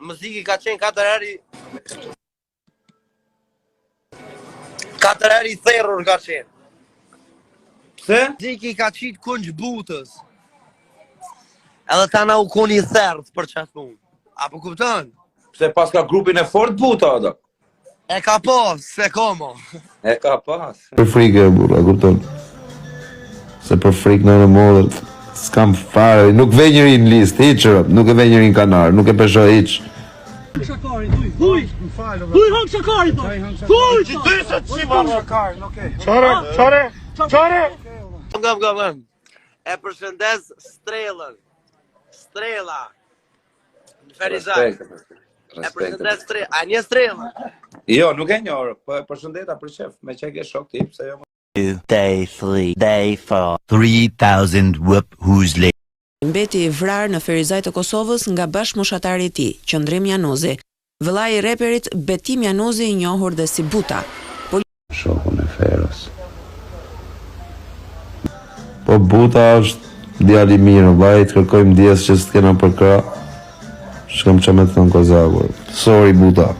Muziki ka qenë 4 herë 4 herë I therrur ka qenë. Pse? Muziki ka qitë kunç butës. Edhe ta na u koni I therrët për çfarë thon. Apo kupton? Pse pas ka grupin e fort buta ato? E ka pas, se komo. E ka pas. Për frikë e burra, kupton? Se për frikë në modë, s'kam fare, nuk ve njëri në listë, hiqë, nuk e ve njëri në kanar, nuk e peshoj hiqë. Shakari, thuj, hang Shakari, thuj, Gam. E përshëndes Strellën. Strella. Në Ferizaj. E përshëndes Strella. A një Strella? Jo, nuk e njohur, po e përshëndeta për shef, me që ke shok tip, se jo më... Day 3, day 4, 3,000 whoop who's late. Mbeti I vrarë në Ferizaj të Kosovës nga bashkëmoshatari I tij, Qëndrim Janozi, vëllai I reperit Betim Janozi I njohur dhe si Buta. Shokun e Ferës. Po Buta është djali mirë, vaj, të kërkojmë djesë që s'të kena përkra, shkëm që me të thënë Kozakur. Sorry Buta.